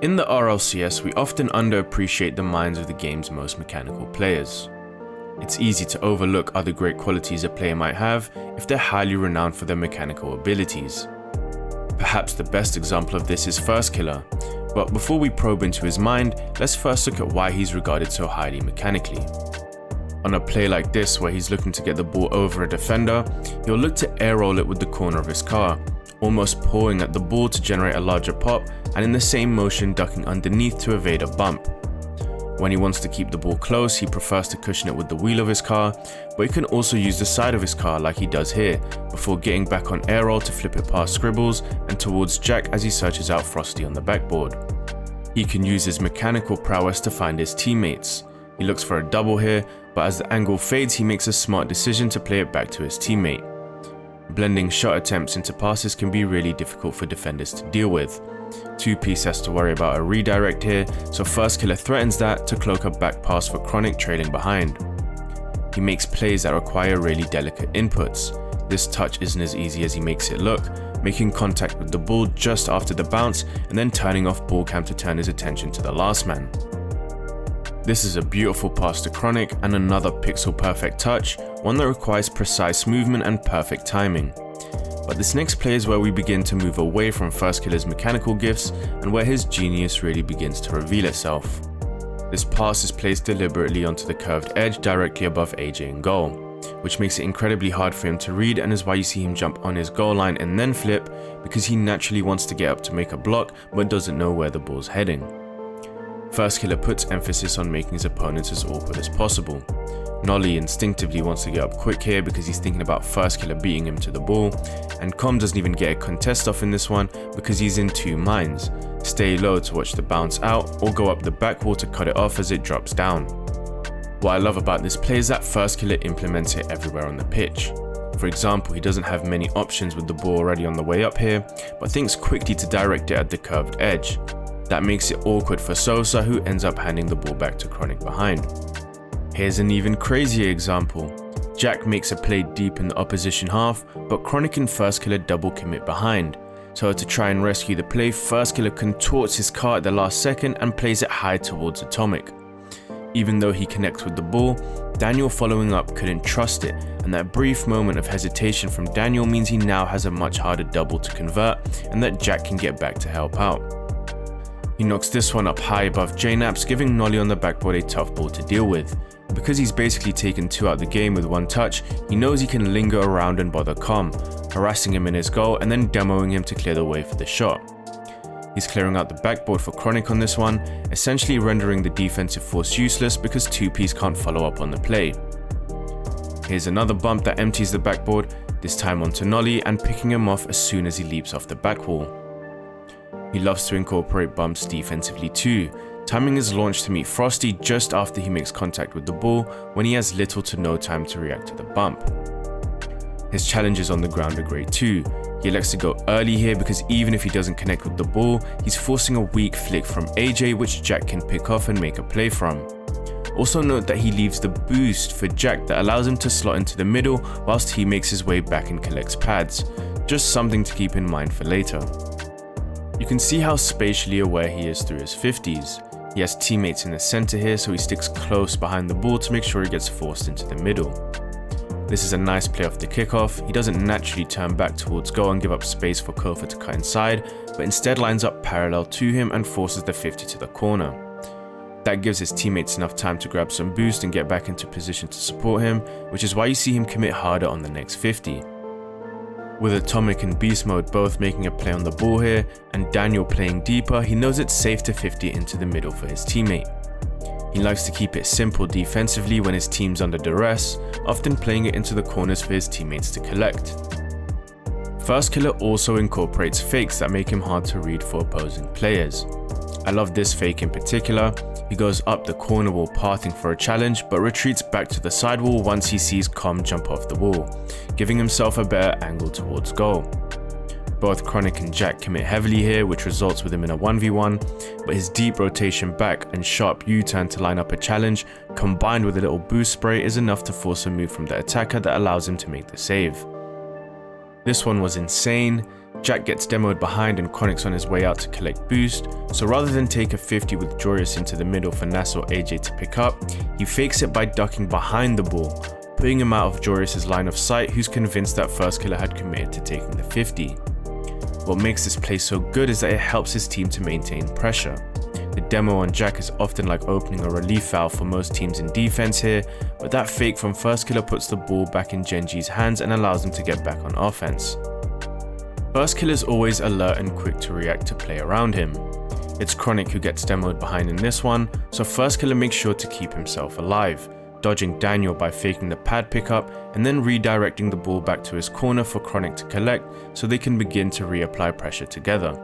In the RLCS, we often underappreciate the minds of the game's most mechanical players. It's easy to overlook other great qualities a player might have if they're highly renowned for their mechanical abilities. Perhaps the best example of this is Firstkiller, but before we probe into his mind, let's first look at why he's regarded so highly mechanically. On a play like this where he's looking to get the ball over a defender, he'll look to air roll it with the corner of his car, almost pawing at the ball to generate a larger pop, and in the same motion ducking underneath to evade a bump. When he wants to keep the ball close, he prefers to cushion it with the wheel of his car, but he can also use the side of his car like he does here, before getting back on air roll to flip it past Scribbles and towards Jack as he searches out Frosty on the backboard. He can use his mechanical prowess to find his teammates. He looks for a double here, but as the angle fades, he makes a smart decision to play it back to his teammate. Blending shot attempts into passes can be really difficult for defenders to deal with. 2Piece has to worry about a redirect here, so Firstkiller threatens that to cloak a back pass for Chronic trailing behind. He makes plays that require really delicate inputs. This touch isn't as easy as he makes it look, making contact with the ball just after the bounce and then turning off ball cam to turn his attention to the last man. This is a beautiful pass to Chronic and another pixel perfect touch, one that requires precise movement and perfect timing. But this next play is where we begin to move away from Firstkiller's mechanical gifts and where his genius really begins to reveal itself. This pass is placed deliberately onto the curved edge directly above AJ in goal, which makes it incredibly hard for him to read and is why you see him jump on his goal line and then flip, because he naturally wants to get up to make a block but doesn't know where the ball's heading. Firstkiller puts emphasis on making his opponents as awkward as possible. Nolly instinctively wants to get up quick here because he's thinking about Firstkiller beating him to the ball, and Com doesn't even get a contest off in this one because he's in two minds: stay low to watch the bounce out or go up the back wall to cut it off as it drops down. What I love about this play is that Firstkiller implements it everywhere on the pitch. For example, he doesn't have many options with the ball already on the way up here, but thinks quickly to direct it at the curved edge. That makes it awkward for Sosa, who ends up handing the ball back to Chronic behind. Here's an even crazier example. Jack makes a play deep in the opposition half, but Chronic and Firstkiller double commit behind. So to try and rescue the play, Firstkiller contorts his car at the last second and plays it high towards Atomic. Even though he connects with the ball, Daniel following up couldn't trust it, and that brief moment of hesitation from Daniel means he now has a much harder double to convert and that Jack can get back to help out. He knocks this one up high above JNaps, giving Nolly on the backboard a tough ball to deal with. Because he's basically taken two out of the game with one touch, he knows he can linger around and bother Com, harassing him in his goal and then demoing him to clear the way for the shot. He's clearing out the backboard for Chronic on this one, essentially rendering the defensive force useless because 2Piece can't follow up on the play. Here's another bump that empties the backboard, this time onto Nolly and picking him off as soon as he leaps off the back wall. He loves to incorporate bumps defensively too, timing his launch to meet Frosty just after he makes contact with the ball when he has little to no time to react to the bump. His challenges on the ground are great too. He elects to go early here because even if he doesn't connect with the ball, he's forcing a weak flick from AJ which Jack can pick off and make a play from. Also note that he leaves the boost for Jack that allows him to slot into the middle whilst he makes his way back and collects pads, just something to keep in mind for later. You can see how spatially aware he is through his 50s. He has teammates in the center here, so he sticks close behind the ball to make sure he gets forced into the middle. This is a nice play off the kickoff. He doesn't naturally turn back towards goal and give up space for Kofa to cut inside, but instead lines up parallel to him and forces the 50 to the corner. That gives his teammates enough time to grab some boost and get back into position to support him, which is why you see him commit harder on the next 50. With Atomic and Beast Mode both making a play on the ball here, and Daniel playing deeper, he knows it's safe to 50 into the middle for his teammate. He likes to keep it simple defensively when his team's under duress, often playing it into the corners for his teammates to collect. Firstkiller also incorporates fakes that make him hard to read for opposing players. I love this fake in particular. He goes up the corner wall pathing for a challenge, but retreats back to the side wall once he sees Com jump off the wall, giving himself a better angle towards goal. Both Chronic and Jack commit heavily here, which results with him in a 1v1, but his deep rotation back and sharp U-turn to line up a challenge, combined with a little boost spray, is enough to force a move from the attacker that allows him to make the save. This one was insane. Jack gets demoed behind and Chronic's on his way out to collect boost, so rather than take a 50 with Notorious into the middle for Nas or AJ to pick up, he fakes it by ducking behind the ball, putting him out of Notorious's line of sight, who's convinced that Firstkiller had committed to taking the 50. What makes this play so good is that it helps his team to maintain pressure. The demo on Jack is often like opening a relief valve for most teams in defense here, but that fake from Firstkiller puts the ball back in Gen G's hands and allows them to get back on offense. Firstkiller is always alert and quick to react to play around him. It's Chronic who gets demoed behind in this one, so Firstkiller makes sure to keep himself alive, dodging Daniel by faking the pad pickup and then redirecting the ball back to his corner for Chronic to collect so they can begin to reapply pressure together.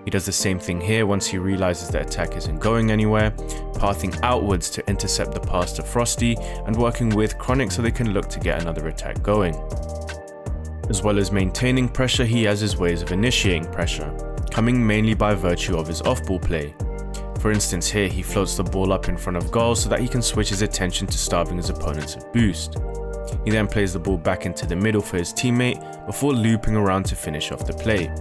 He does the same thing here once he realizes the attack isn't going anywhere, pathing outwards to intercept the pass to Frosty and working with Chronic so they can look to get another attack going. As well as maintaining pressure, he has his ways of initiating pressure, coming mainly by virtue of his off-ball play. For instance here, he floats the ball up in front of goal so that he can switch his attention to starving his opponents of boost. He then plays the ball back into the middle for his teammate before looping around to finish off the play.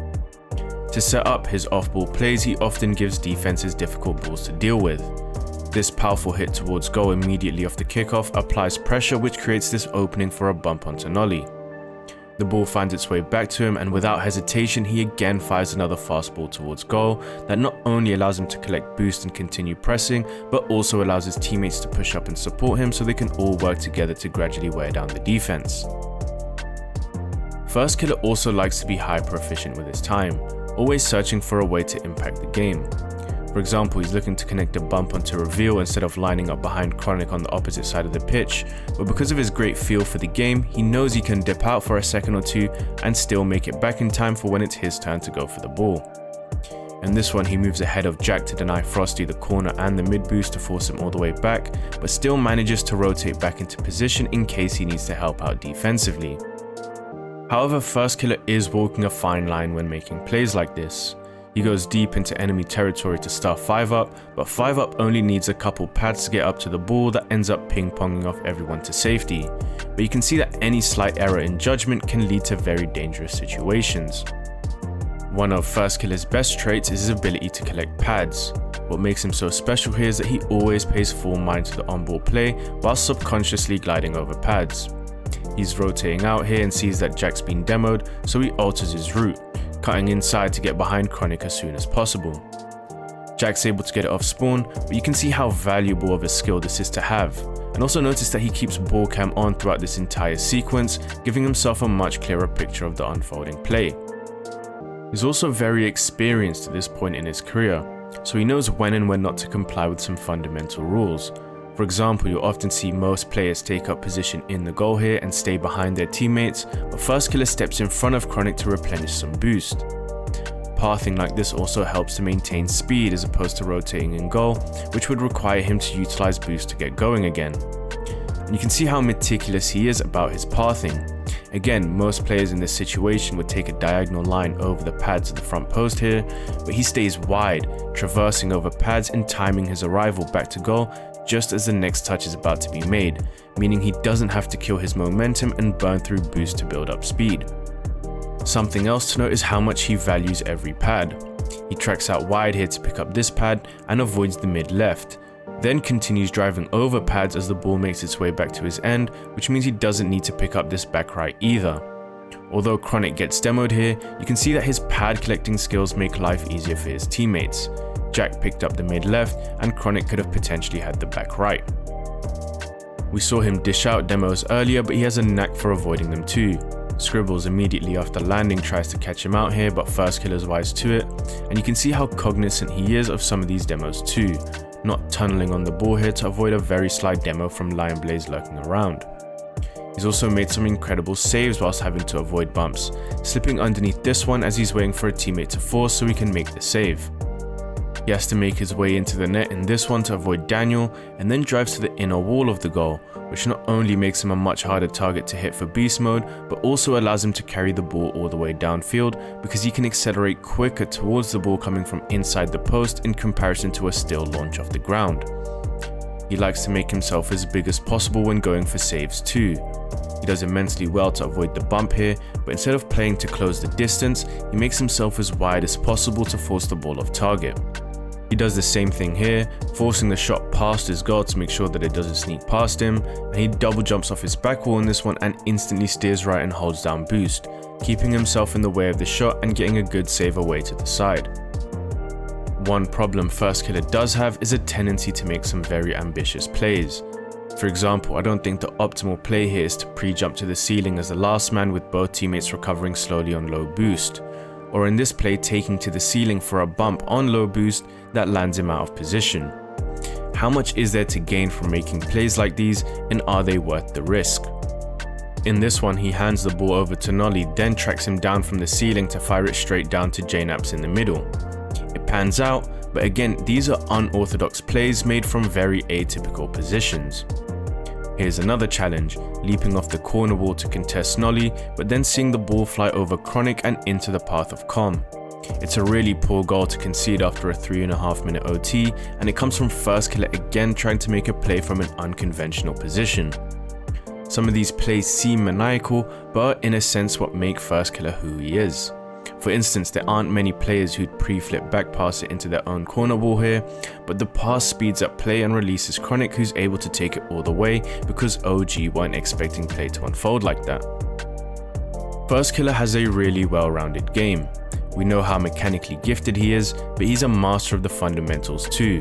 To set up his off-ball plays, he often gives defenses difficult balls to deal with. This powerful hit towards goal immediately off the kickoff applies pressure, which creates this opening for a bump onto Nolly. The ball finds its way back to him and without hesitation he again fires another fast ball towards goal that not only allows him to collect boost and continue pressing, but also allows his teammates to push up and support him so they can all work together to gradually wear down the defense. Firstkiller also likes to be hyper efficient with his time, always searching for a way to impact the game. For example, he's looking to connect a bump onto reveal instead of lining up behind Chronic on the opposite side of the pitch, but because of his great feel for the game, he knows he can dip out for a second or two and still make it back in time for when it's his turn to go for the ball. In this one, he moves ahead of Jack to deny Frosty the corner and the mid boost to force him all the way back, but still manages to rotate back into position in case he needs to help out defensively. However, Firstkiller is walking a fine line when making plays like this. He goes deep into enemy territory to start 5-up, but 5-up only needs a couple pads to get up to the ball that ends up ping-ponging off everyone to safety. But you can see that any slight error in judgment can lead to very dangerous situations. One of Firstkiller's best traits is his ability to collect pads. What makes him so special here is that he always pays full mind to the on-ball play while subconsciously gliding over pads. He's rotating out here and sees that Jack's been demoed, so he alters his route, cutting inside to get behind Chronic as soon as possible. Jack's able to get it off spawn, but you can see how valuable of a skill this is to have, and also notice that he keeps ball cam on throughout this entire sequence, giving himself a much clearer picture of the unfolding play. He's also very experienced at this point in his career, so he knows when and when not to comply with some fundamental rules. For example, you'll often see most players take up position in the goal here and stay behind their teammates, but Firstkiller steps in front of Chronic to replenish some boost. Pathing like this also helps to maintain speed as opposed to rotating in goal, which would require him to utilize boost to get going again. And you can see how meticulous he is about his pathing. Again, most players in this situation would take a diagonal line over the pads of the front post here, but he stays wide, traversing over pads and timing his arrival back to goal just as the next touch is about to be made, meaning he doesn't have to kill his momentum and burn through boost to build up speed. Something else to note is how much he values every pad. He tracks out wide here to pick up this pad and avoids the mid left, then continues driving over pads as the ball makes its way back to his end, which means he doesn't need to pick up this back right either. Although Chronic gets demoed here, you can see that his pad collecting skills make life easier for his teammates. Jack picked up the mid left and Chronic could have potentially had the back right. We saw him dish out demos earlier, but he has a knack for avoiding them too. Scribbles immediately after landing tries to catch him out here, but Firstkiller's wise to it, and you can see how cognizant he is of some of these demos too, not tunneling on the ball here to avoid a very sly demo from Lion Blaze lurking around. He's also made some incredible saves whilst having to avoid bumps, slipping underneath this one as he's waiting for a teammate to force so he can make the save. He has to make his way into the net in this one to avoid Daniel, and then drives to the inner wall of the goal, which not only makes him a much harder target to hit for beast mode, but also allows him to carry the ball all the way downfield because he can accelerate quicker towards the ball coming from inside the post in comparison to a still launch off the ground. He likes to make himself as big as possible when going for saves too. He does immensely well to avoid the bump here, but instead of playing to close the distance, he makes himself as wide as possible to force the ball off target. He does the same thing here, forcing the shot past his goal to make sure that it doesn't sneak past him, and he double jumps off his back wall in this one and instantly steers right and holds down boost, keeping himself in the way of the shot and getting a good save away to the side. One problem Firstkiller does have is a tendency to make some very ambitious plays. For example, I don't think the optimal play here is to pre-jump to the ceiling as the last man with both teammates recovering slowly on low boost, or in this play taking to the ceiling for a bump on low boost that lands him out of position. How much is there to gain from making plays like these, and are they worth the risk? In this one, he hands the ball over to Nolly, then tracks him down from the ceiling to fire it straight down to Jnaps in the middle. It pans out, but again, these are unorthodox plays made from very atypical positions. Here's another challenge, leaping off the corner wall to contest Nolly, but then seeing the ball fly over Chronic and into the path of Com. It's a really poor goal to concede after a 3.5 minute OT, and it comes from Firstkiller again trying to make a play from an unconventional position. Some of these plays seem maniacal, but are in a sense what make Firstkiller who he is. For instance, there aren't many players who'd pre-flip back pass it into their own corner wall here, but the pass speeds up play and releases Chronic, who's able to take it all the way because OG weren't expecting play to unfold like that. Firstkiller has a really well-rounded game. We know how mechanically gifted he is, but he's a master of the fundamentals too.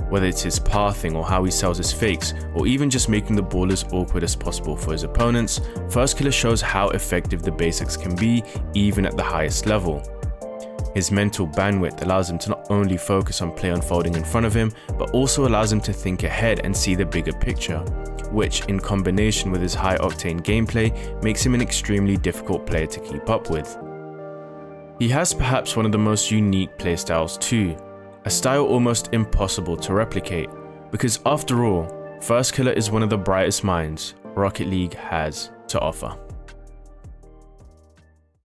Whether it's his pathing or how he sells his fakes, or even just making the ball as awkward as possible for his opponents, Firstkiller shows how effective the basics can be even at the highest level. His mental bandwidth allows him to not only focus on play unfolding in front of him, but also allows him to think ahead and see the bigger picture, which in combination with his high octane gameplay makes him an extremely difficult player to keep up with. He has perhaps one of the most unique playstyles too, a style almost impossible to replicate, because after all, Firstkiller is one of the brightest minds Rocket League has to offer.